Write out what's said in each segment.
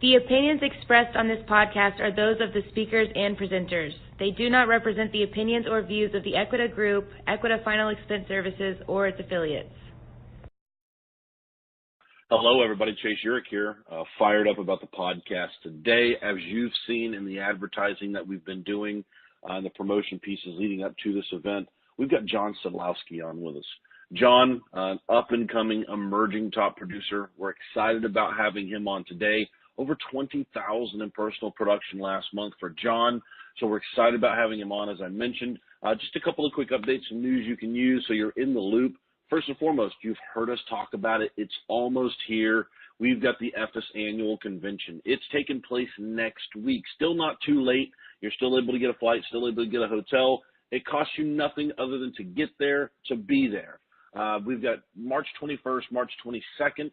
The opinions expressed on this podcast are those of the speakers and presenters. They do not represent the opinions or views of the Equita Group, Equita Final Expense Services, or its affiliates. Hello, everybody. Chase Urick here, fired up about the podcast today. As you've seen in the advertising that we've been doing and the promotion pieces leading up to this event, we've got John Sadlowski on with us. John, an up-and-coming, emerging top producer. We're excited about having him on today. Over 20,000 in personal production last month for John. So we're excited about having him on, as I mentioned. Just a couple of quick updates and news you can use so you're in the loop. First and foremost, you've heard us talk about it. It's almost here. We've got the EFES annual convention. It's taking place next week. Still not too late. You're still able to get a flight, still able to get a hotel. It costs you nothing other than to get there, to be there. We've got March 21st, March 22nd.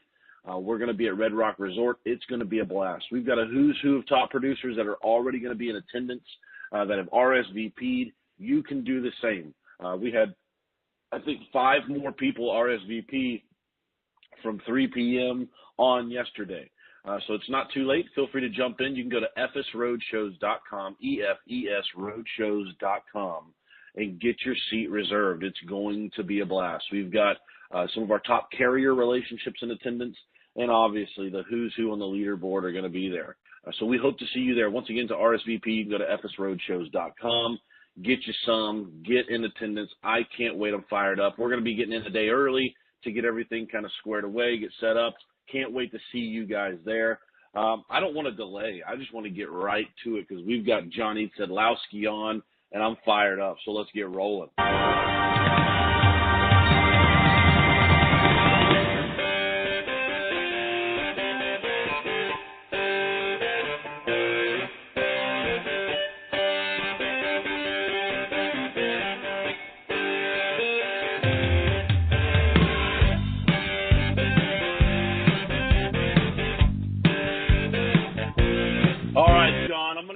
We're going to be at Red Rock Resort. It's going to be a blast. We've got a who's who of top producers that are already going to be in attendance that have RSVP'd. You can do the same. We had, I think, 5 more people RSVP from 3 p.m. on yesterday. So it's not too late. Feel free to jump in. You can go to efesroadshows.com, EFESroadshows.com, and get your seat reserved. It's going to be a blast. We've got some of our top carrier relationships in attendance, and obviously the who's who on the leaderboard are going to be there. So we hope to see you there. Once again, to RSVP, you can go to efesroadshows.com, get you some, get in attendance. I can't wait. I'm fired up. We're going to be getting in a day early to get everything kind of squared away, get set up. Can't wait to see you guys there. I don't want to delay. I just want to get right to it because we've got Johnny Sadlowski on, and I'm fired up. So let's get rolling.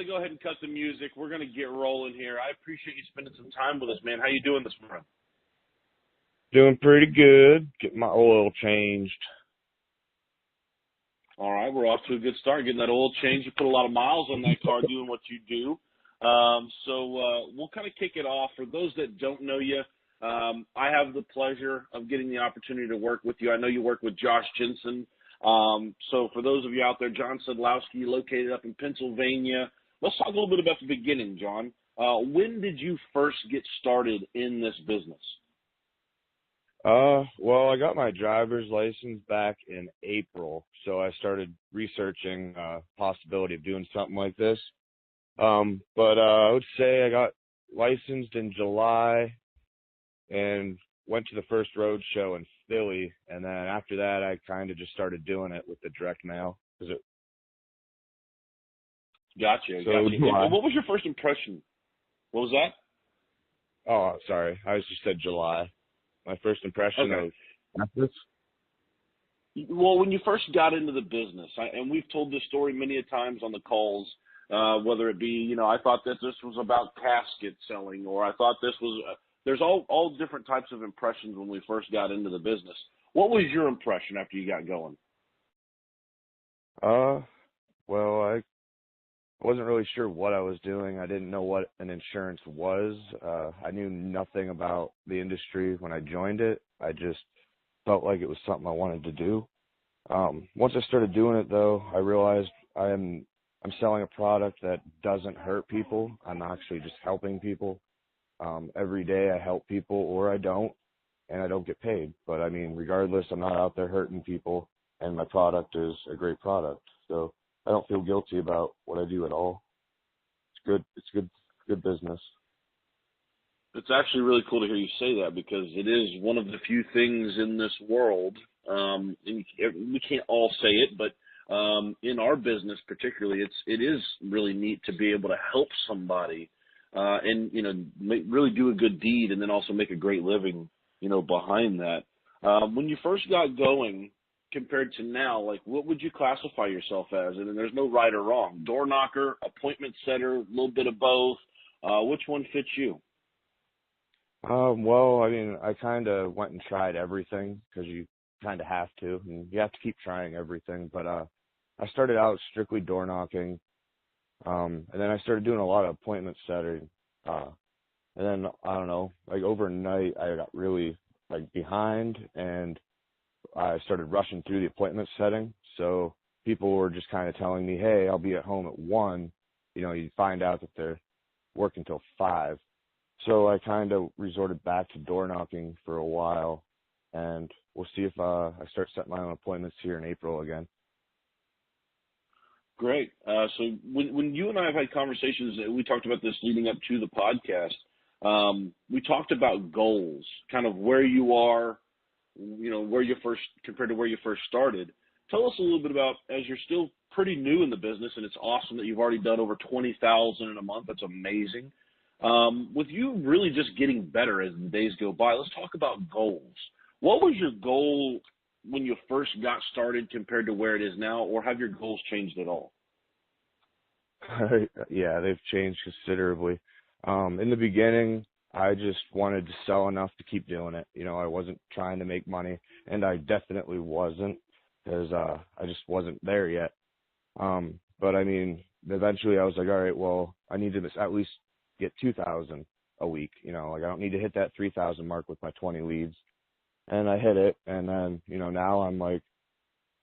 Go ahead and cut the music. We're going to get rolling here. I appreciate you spending some time with us, man. How you doing this morning? Doing pretty good. Getting my oil changed. All right, we're off to a good start. Getting that oil changed. You put a lot of miles on that car doing what you do. So we'll kind of kick it off. For those that don't know you, I have the pleasure of getting the opportunity to work with you. I know you work with Josh Jensen. So for those of you out there, John Sadlowski, located up in Pennsylvania. Let's talk a little bit about the beginning, John. When did you first get started in this business? Well, I got my driver's license back in April, so I started researching possibility of doing something like this. But I would say I got licensed in July and went to the first road show in Philly, and then after that, I kind of just started doing it with the direct mail. Gotcha. So And what was your first impression? What was that? Oh, sorry. I just said July. My first impression of this. Well, when you first got into the business, and we've told this story many a times on the calls, whether it be, I thought that this was about casket selling, or I thought this was, there's all different types of impressions when we first got into the business. What was your impression after you got going? Well, I wasn't really sure what I was doing. I didn't know what an insurance was. I knew nothing about the industry when I joined it. I just felt like it was something I wanted to do. Once I started doing it, though, I realized I'm selling a product that doesn't hurt people. I'm actually just helping people. Every day I help people or I don't, and I don't get paid. But, I mean, regardless, I'm not out there hurting people, and my product is a great product. So I don't feel guilty about what I do at all. It's good. It's good business. It's actually really cool to hear you say that because it is one of the few things in this world, and we can't all say it, but in our business particularly, it is really neat to be able to help somebody and, really do a good deed and then also make a great living, behind that. When you first got going, compared to now, like what would you classify yourself as? And there's no right or wrong. Door knocker, appointment setter, a little bit of both. Which one fits you? Well, I mean, I kind of went and tried everything because you kind of have to, and you have to keep trying everything. But I started out strictly door knocking, and then I started doing a lot of appointment setting. And then, I don't know, like overnight, I got really like behind, and I started rushing through the appointment setting. So people were just kind of telling me, hey, I'll be at home at 1. You find out that they're working till 5. So I kind of resorted back to door knocking for a while, and we'll see if I start setting my own appointments here in April again. Great. So when you and I have had conversations, we talked about this leading up to the podcast. We talked about goals, kind of where you are, where you first compared to where you first started. Tell us a little bit about, as you're still pretty new in the business, and it's awesome that you've already done over 20,000 in a month. That's amazing. With you really just getting better as the days go by, let's talk about goals. What was your goal when you first got started compared to where it is now, or have your goals changed at all? Yeah, they've changed considerably. In the beginning, I just wanted to sell enough to keep doing it. I wasn't trying to make money, and I definitely wasn't, because I just wasn't there yet. But I mean, eventually I was like, all right, well, I need to at least get 2,000 a week. I don't need to hit that 3,000 mark with my 20 leads. And I hit it, and then, now I'm like,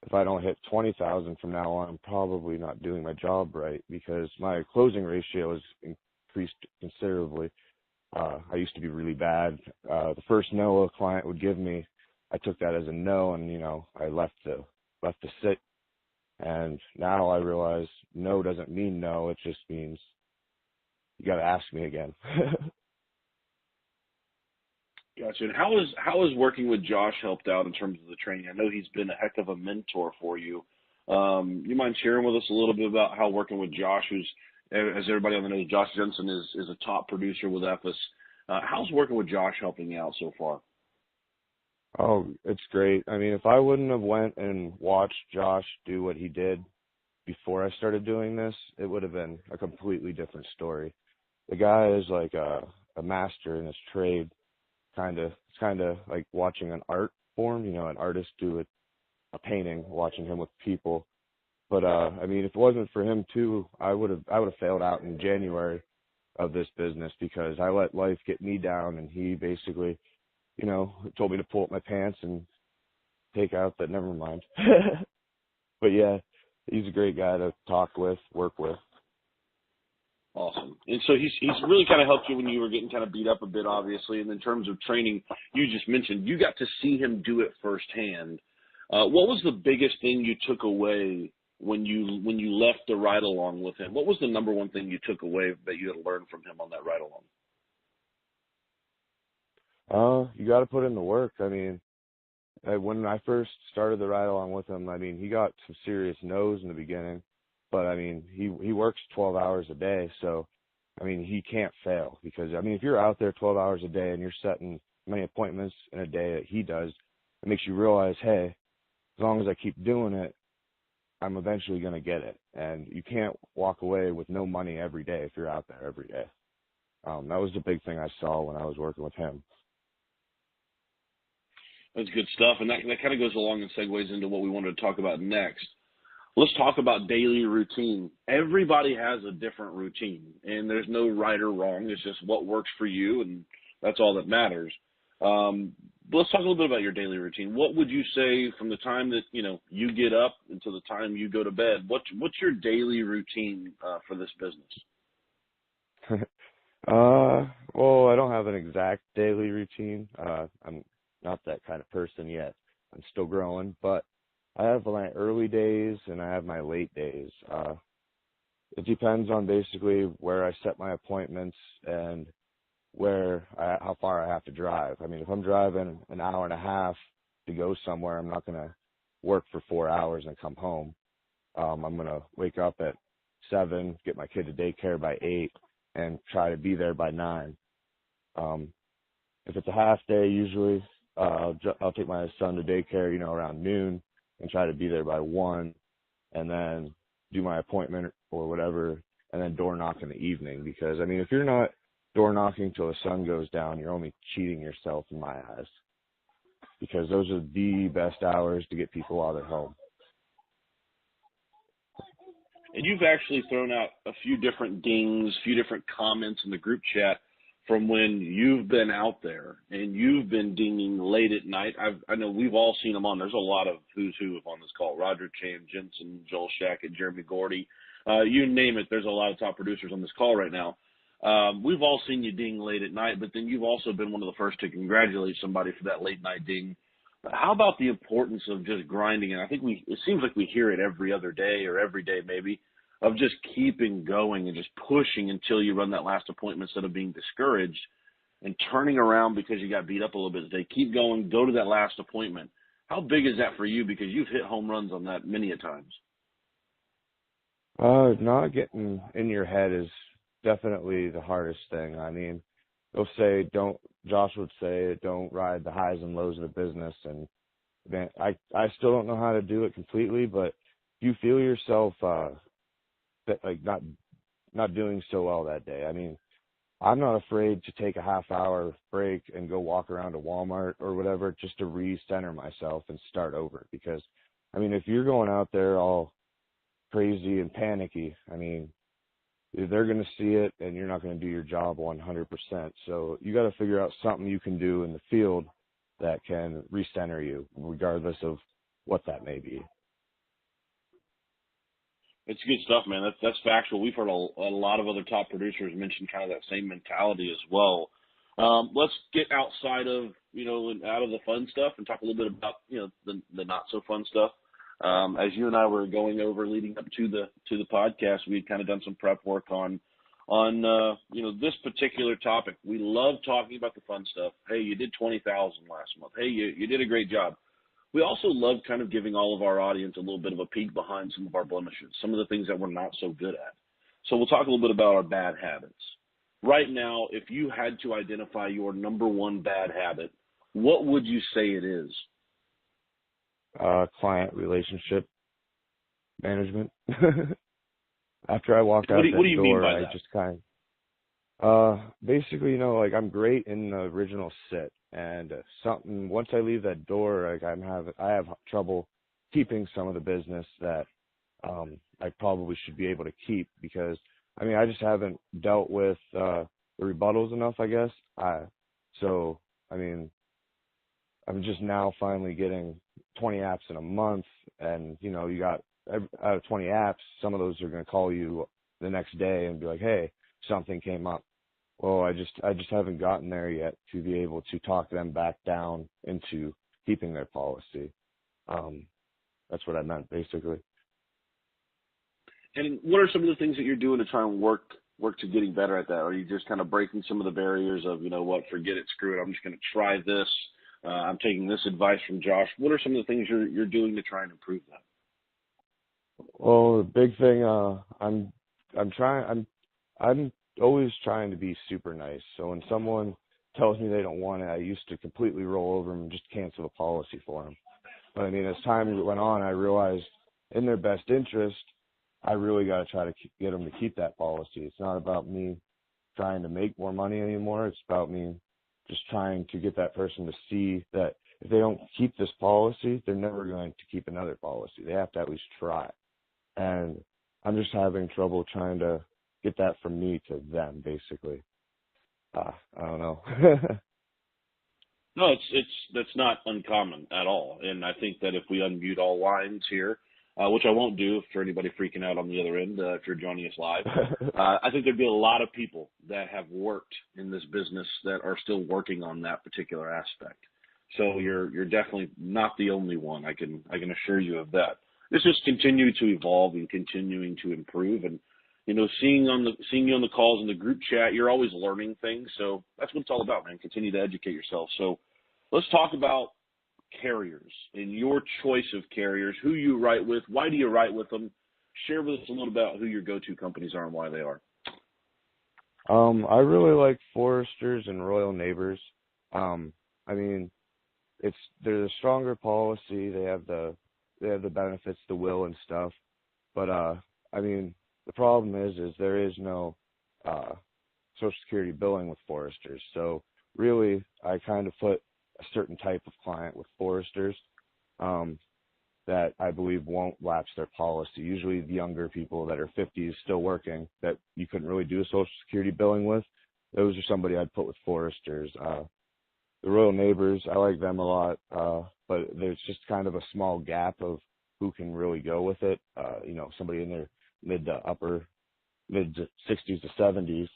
if I don't hit 20,000 from now on, I'm probably not doing my job right, because my closing ratio has increased considerably. I used to be really bad. The first no a client would give me, I took that as a no, and I left to sit. And now I realize no doesn't mean no; it just means you got to ask me again. Gotcha. And how is working with Josh helped out in terms of the training? I know he's been a heck of a mentor for you. You mind sharing with us a little bit about how working with Josh, who's, as everybody on the knows, Josh Jensen is a top producer with EFES. How's working with Josh helping you out so far? Oh, it's great. I mean, if I wouldn't have went and watched Josh do what he did before I started doing this, it would have been a completely different story. The guy is like a master in his trade. It's kind of like watching an art form, an artist do a painting, watching him with people. But I mean, if it wasn't for him too, I would have failed out in January of this business, because I let life get me down, and he basically, told me to pull up my pants and take out that never mind. But yeah, he's a great guy to talk with, work with. Awesome. And so he's really kind of helped you when you were getting kind of beat up a bit, obviously. And in terms of training, you just mentioned you got to see him do it firsthand. What was the biggest thing you took away when you left the ride along with him? What was the number one thing you took away that you had learned from him on that ride along? You got to put in the work. I mean, when I first started the ride along with him, I mean, he got some serious no's in the beginning. But, I mean, he works 12 hours a day, so, I mean, he can't fail. Because, I mean, if you're out there 12 hours a day and you're setting as many appointments in a day that he does, it makes you realize, hey, as long as I keep doing it, I'm eventually going to get it. And you can't walk away with no money every day if you're out there every day. That was the big thing I saw when I was working with him. That's good stuff, and that kind of goes along and segues into what we wanted to talk about next. Let's talk about daily routine. Everybody has a different routine, and there's no right or wrong. It's just what works for you, and that's all that matters. Let's talk a little bit about your daily routine. What would you say from the time that you get up until the time you go to bed? What's your daily routine for this business? Well, I don't have an exact daily routine. I'm not that kind of person yet. I'm still growing, but I have my early days and I have my late days. It depends on basically where I set my appointments and how far I have to drive. I mean, if I'm driving an hour and a half to go somewhere, I'm not going to work for 4 hours and come home. I'm going to wake up at 7, get my kid to daycare by 8, and try to be there by 9. If it's a half day, usually I'll take my son to daycare, around noon, and try to be there by 1, and then do my appointment or whatever, and then door knock in the evening. Because, I mean, if you're not door knocking till the sun goes down, you're only cheating yourself in my eyes. Because those are the best hours to get people while they're home. And you've actually thrown out a few different dings, a few different comments in the group chat from when you've been out there and you've been dinging late at night. I know we've all seen them on. There's a lot of who's who on this call. Roger Chan, Jensen, Joel Shackett, Jeremy Gordy. You name it, there's a lot of top producers on this call right now. We've all seen you ding late at night, but then you've also been one of the first to congratulate somebody for that late night ding. How about the importance of just grinding? And I think it seems like we hear it every other day or every day maybe, of just keeping going and just pushing until you run that last appointment instead of being discouraged and turning around because you got beat up a little bit today. Keep going, go to that last appointment. How big is that for you? Because you've hit home runs on that many a times. Not getting in your head is definitely the hardest thing. I mean, they'll say, Josh would say, don't ride the highs and lows of the business. And man, I still don't know how to do it completely, but if you feel yourself, like not doing so well that day. I mean, I'm not afraid to take a half-hour break and go walk around to Walmart or whatever just to recenter myself and start over. Because, I mean, if you're going out there all crazy and panicky, I mean, they're going to see it and you're not going to do your job 100%. So you got to figure out something you can do in the field that can recenter you, regardless of what that may be. It's good stuff, man. That's factual. We've heard a lot of other top producers mention kind of that same mentality as well. Let's get outside of, out of the fun stuff and talk a little bit about, the not so fun stuff. As you and I were going over leading up to the podcast, we had kind of done some prep work on this particular topic. We love talking about the fun stuff. Hey, you did 20,000 last month. Hey, you did a great job. We also love kind of giving all of our audience a little bit of a peek behind some of our blemishes, some of the things that we're not so good at. So we'll talk a little bit about our bad habits. Right now, if you had to identify your number one bad habit, what would you say it is? Client relationship management. After I walk out what do you door, mean by I that? just kind of, basically, like I'm great in the original sit, and once I leave that door, like I have trouble keeping some of the business that I probably should be able to keep, because I mean I just haven't dealt with the rebuttals enough, I guess. So I mean I'm just now finally getting 20 apps in a month, and you got out of 20 apps, some of those are going to call you the next day and be like, hey, something came up. Well, I just haven't gotten there yet to be able to talk them back down into keeping their policy. That's what I meant, basically. And what are some of the things that you're doing to try and work to getting better at that? Are you just kind of breaking some of the barriers of, forget it, screw it, I'm just going to try this. I'm taking this advice from Josh. What are some of the things you're doing to try and improve that? Well, the big thing, I'm always trying to be super nice. So when someone tells me they don't want it, I used to completely roll over them and just cancel the policy for them. But I mean, as time went on, I realized in their best interest, I really got to try to get them to keep that policy. It's not about me trying to make more money anymore. It's about me just trying to get that person to see that if they don't keep this policy, they're never going to keep another policy. They have to at least try. And I'm just having trouble trying to get that from me to them, basically. I don't know. No, that's not uncommon at all. And I think that if we unmute all lines here, which I won't do for anybody freaking out on the other end if you're joining us live, I think there'd be a lot of people that have worked in this business that are still working on that particular aspect. So you're definitely not the only one. I can assure you of that. This just continue to evolve and continuing to improve. And seeing you on the calls in the group chat, you're always learning things. So that's what it's all about, man. Continue to educate yourself. So let's talk about carriers and your choice of carriers, who you write with, why do you write with them? Share with us a little about who your go-to companies are and why they are. I really like Foresters and Royal Neighbors. I mean, they're a stronger policy. They have the benefits, the will and stuff. But I mean, the problem is there is no Social Security billing with Foresters. So really, I kind of put a certain type of client with Foresters. that I believe won't lapse their policy. Usually the younger people that are 50s still working that you couldn't really do a Social Security billing with, those are somebody I'd put with foresters. The Royal Neighbors, I like them a lot, but there's just kind of a small gap of who can really go with it. Somebody in their mid 60s to 70s.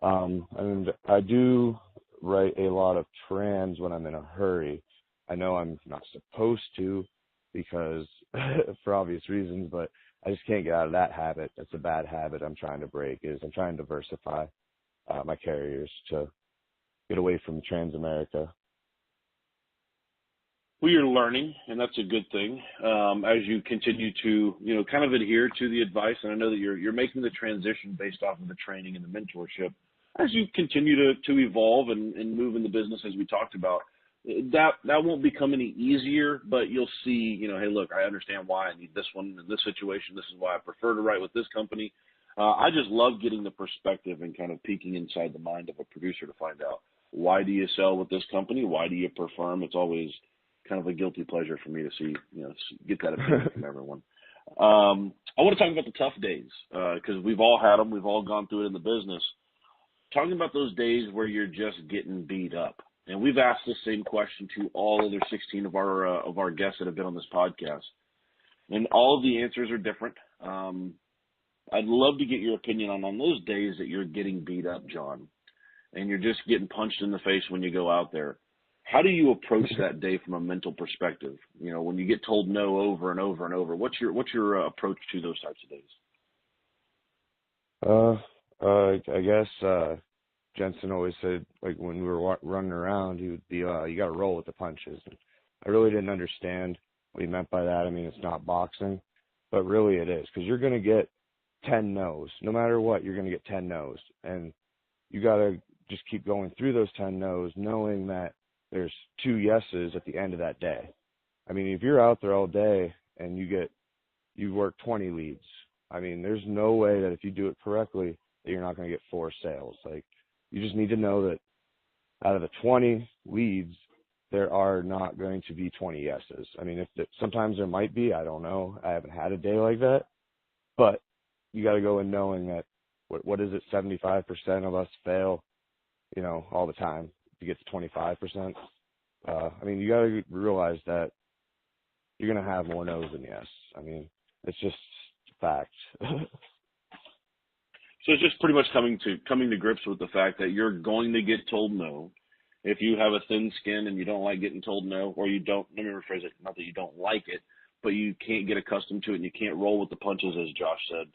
And I do write a lot of trans when I'm in a hurry. I know I'm not supposed to because for obvious reasons, but I just can't get out of that habit. That's a bad habit I'm trying to break. I'm trying to diversify my carriers to get away from Transamerica. Well, you're learning, and that's a good thing. As you continue to, kind of adhere to the advice, and I know that you're making the transition based off of the training and the mentorship. As you continue to evolve and move in the business, as we talked about, that won't become any easier, but you'll see, hey, look, I understand why I need this one in this situation. This is why I prefer to write with this company. I just love getting the perspective and kind of peeking inside the mind of a producer to find out, why do you sell with this company? Why do you prefer them? It's always kind of a guilty pleasure for me to see, get that opinion from everyone. I want to talk about the tough days because we've all had them. We've all gone through it in the business. Talking about those days where you're just getting beat up. And we've asked the same question to all other 16 of our guests that have been on this podcast. And all of the answers are different. I'd love to get your opinion on those days that you're getting beat up, John, and you're just getting punched in the face when you go out there. How do you approach that day from a mental perspective? When you get told no over and over and over, what's your approach to those types of days? I guess Jensen always said, like when we were running around, he would be, you got to roll with the punches. And I really didn't understand what he meant by that. I mean, it's not boxing, but really it is, because you're going to get 10 no's. No matter what, you're going to get 10 no's. And you got to just keep going through those 10 no's, knowing that there's 2 yeses at the end of that day. I mean, if you're out there all day and you work 20 leads, I mean, there's no way that if you do it correctly that you're not going to get 4 sales. Like, you just need to know that out of the 20 leads, there are not going to be 20 yeses. I mean, sometimes there might be, I don't know. I haven't had a day like that, but you got to go in knowing that, what is it, 75% of us fail, all the time to get to 25%. I mean, you got to realize that you're going to have more no's than yes. I mean, it's just fact. So it's just pretty much coming to grips with the fact that you're going to get told no. If you have a thin skin and you don't like getting told no, or you don't, let me rephrase it, not that you don't like it, but you can't get accustomed to it and you can't roll with the punches, as Josh said.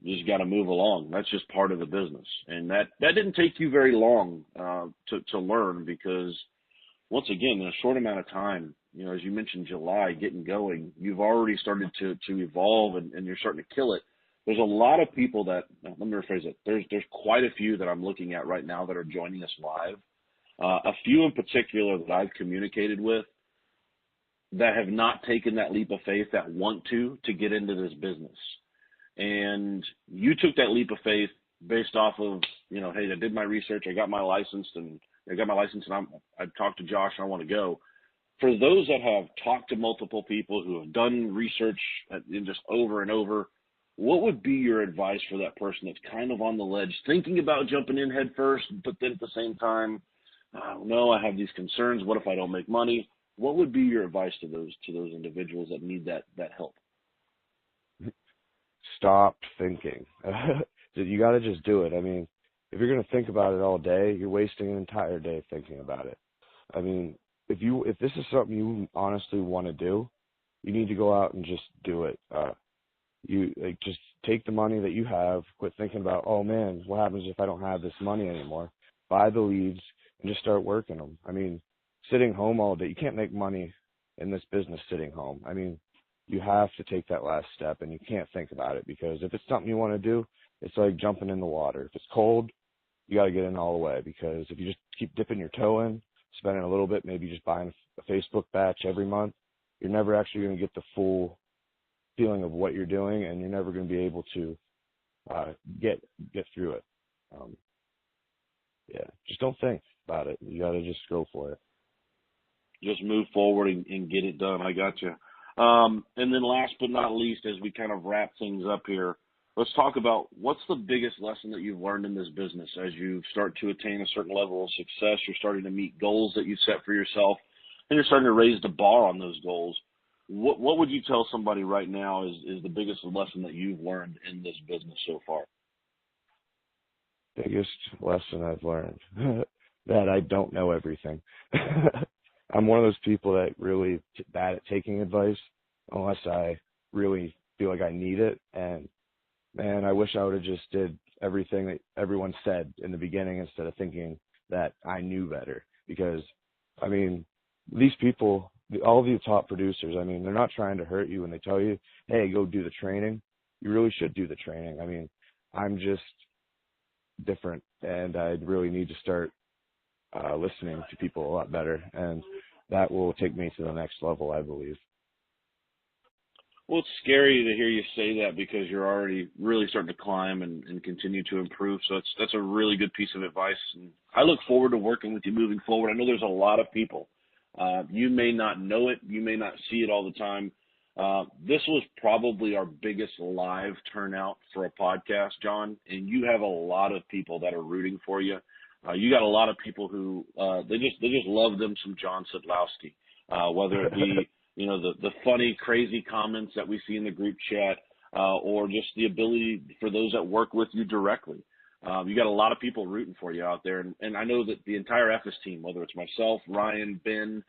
You just got to move along. That's just part of the business. And that didn't take you very long to learn, because once again, in a short amount of time, as you mentioned, July, getting going, you've already started to evolve and you're starting to kill it. There's a lot of people that, let me rephrase it, there's quite a few that I'm looking at right now that are joining us live. A few in particular that I've communicated with that have not taken that leap of faith, that want to get into this business. And you took that leap of faith based off of, hey, I did my research, I got my license, and I talked to Josh, and I want to go. For those that have talked to multiple people who have done research and just over and over, what would be your advice for that person that's kind of on the ledge, thinking about jumping in head first, but then at the same time, no, I have these concerns. What if I don't make money? What would be your advice to those individuals that need that help? Stop thinking. You got to just do it. I mean, if you're going to think about it all day, you're wasting an entire day thinking about it. I mean, if this is something you honestly want to do, you need to go out and just do it. Just take the money that you have, quit thinking about, oh man, what happens if I don't have this money anymore? Buy the leads and just start working them. I mean, sitting home all day, you can't make money in this business sitting home. I mean, you have to take that last step, and you can't think about it, because if it's something you want to do, it's like jumping in the water. If it's cold, you got to get in all the way, because if you just keep dipping your toe in, spending a little bit, maybe just buying a Facebook batch every month, you're never actually going to get the full feeling of what you're doing, and you're never going to be able to get through it. Just don't think about it. You got to just go for it. Just move forward and get it done. I got you. And then last but not least, as we kind of wrap things up here, let's talk about what's the biggest lesson that you've learned in this business as you start to attain a certain level of success. You're starting to meet goals that you set for yourself, and you're starting to raise the bar on those goals. What would you tell somebody right now is the biggest lesson that you've learned in this business so far? Biggest lesson I've learned that I don't know everything. I'm one of those people that really bad at taking advice unless I really feel like I need it. And man, I wish I would have just did everything that everyone said in the beginning instead of thinking that I knew better. Because, I mean, these people, all of you top producers, I mean, they're not trying to hurt you when they tell you, hey, go do the training. You really should do the training. I mean, I'm just different, and I really need to start listening to people a lot better, and that will take me to the next level, I believe. Well, it's scary to hear you say that because you're already really starting to climb and continue to improve. So that's a really good piece of advice. And I look forward to working with you moving forward. I know there's a lot of people. You may not know it. You may not see it all the time. This was probably our biggest live turnout for a podcast, John, and you have a lot of people that are rooting for you. You got a lot of people who they just love them some John Sadlowski, whether it be the funny, crazy comments that we see in the group chat, or just the ability for those that work with you directly. You got a lot of people rooting for you out there, and I know that the entire EFES team, whether it's myself, Ryan, Ben,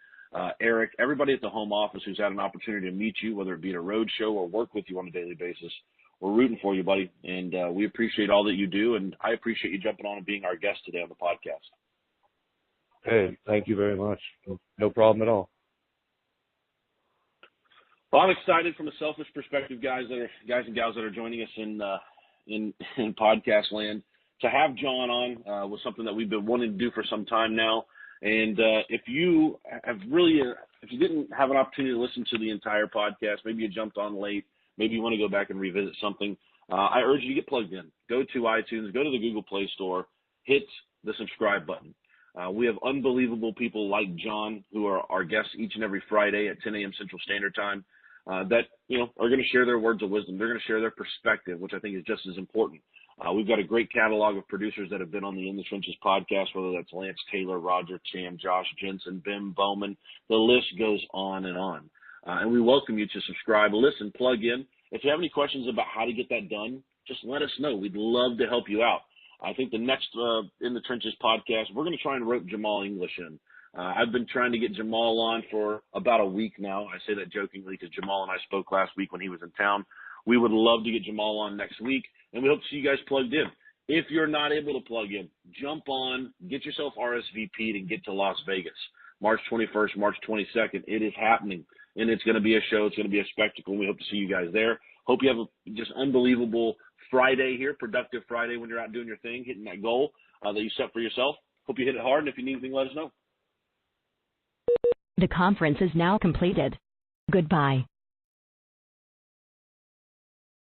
Eric, everybody at the home office who's had an opportunity to meet you, whether it be at a road show or work with you on a daily basis, we're rooting for you, buddy, and we appreciate all that you do, and I appreciate you jumping on and being our guest today on the podcast. Hey, thank you very much. No problem at all. Well, I'm excited from a selfish perspective, guys and gals that are joining us in podcast land. To have John on was something that we've been wanting to do for some time now. And if you didn't have an opportunity to listen to the entire podcast, maybe you jumped on late, maybe you want to go back and revisit something, I urge you to get plugged in. Go to iTunes, go to the Google Play Store, hit the subscribe button. We have unbelievable people like John who are our guests each and every Friday at 10 a.m. Central Standard Time that are going to share their words of wisdom. They're going to share their perspective, which I think is just as important. We've got a great catalog of producers that have been on the In the Trenches podcast, whether that's Lance Taylor, Roger Tam, Josh Jensen, Ben Bowman. The list goes on. And we welcome you to subscribe, listen, plug in. If you have any questions about how to get that done, just let us know. We'd love to help you out. I think the next In the Trenches podcast, we're going to try and rope Jamal English in. I've been trying to get Jamal on for about a week now. I say that jokingly because Jamal and I spoke last week when he was in town. We would love to get Jamal on next week, and we hope to see you guys plugged in. If you're not able to plug in, jump on, get yourself RSVP'd, and get to Las Vegas. March 21st, March 22nd. It is happening, and it's going to be a show. It's going to be a spectacle, and we hope to see you guys there. Hope you have a just unbelievable Friday here, productive Friday when you're out doing your thing, hitting that goal that you set for yourself. Hope you hit it hard, and if you need anything, let us know. The conference is now completed. Goodbye.